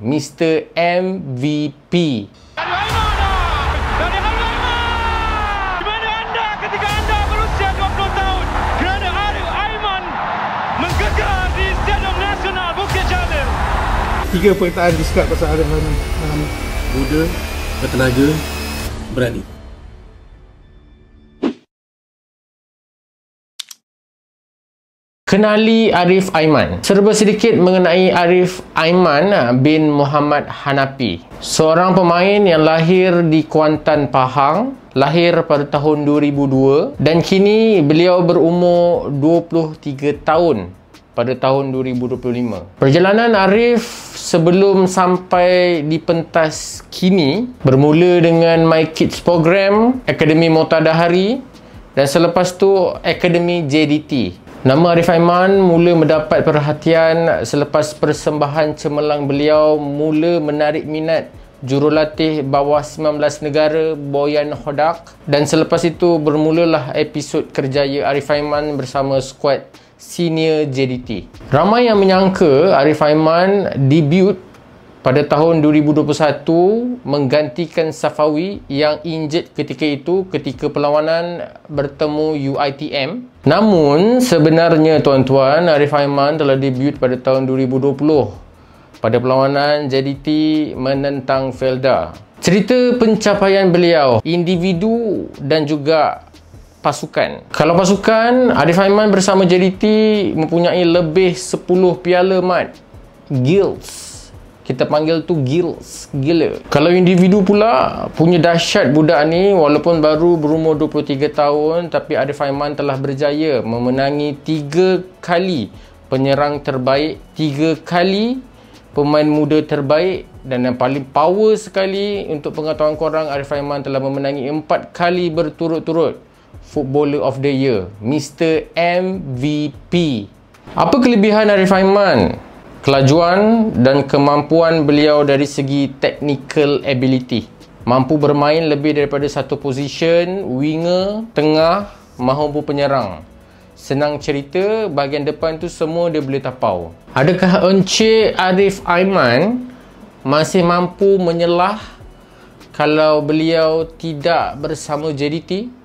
Mr. MVP. Tiga perkataan describe pasal Arif Aiman. Muda, bertenaga, berani. Kenali Arif Aiman. Serba sedikit mengenai Arif Aiman bin Muhammad Hanafi. Seorang pemain yang lahir di Kuantan, Pahang. Lahir pada tahun 2002 dan kini beliau berumur 23 tahun pada tahun 2025. Perjalanan Arif sebelum sampai di pentas kini bermula dengan My Kids Program, Akademi Motadahari dan selepas tu Akademi JDT. Nama Arif Aiman mula mendapat perhatian selepas persembahan cemerlang beliau mula menarik minat jurulatih bawah 19 negara Boyan Hodak, dan selepas itu bermulalah episod kerjaya Arif Aiman bersama skuad senior JDT. Ramai yang menyangka Arif Aiman debut pada tahun 2021 menggantikan Safawi yang injured ketika itu ketika perlawanan bertemu UiTM. Namun sebenarnya tuan-tuan, Arif Aiman telah debut pada tahun 2020 pada perlawanan JDT menentang Felda. Cerita pencapaian beliau, individu dan juga pasukan. Kalau pasukan, Arif Aiman bersama JDT mempunyai lebih 10 piala mat. Guilds. Kita panggil tu guilds. Gila. Kalau individu pula, punya dahsyat budak ni, walaupun baru berumur 23 tahun, tapi Arif Aiman telah berjaya memenangi 3 kali penyerang terbaik, 3 kali pemain muda terbaik, dan yang paling power sekali untuk pengetahuan korang, Arif Aiman telah memenangi 4 kali berturut-turut Footballer of the Year, Mr. MVP. Apa kelebihan Arif Aiman? Kelajuan dan kemampuan beliau dari segi technical ability. Mampu bermain lebih daripada satu position, winger, tengah, maupun penyerang. Senang cerita, bahagian depan tu semua dia boleh tapau. Adakah Encik Arif Aiman masih mampu menyelah kalau beliau tidak bersama JDT?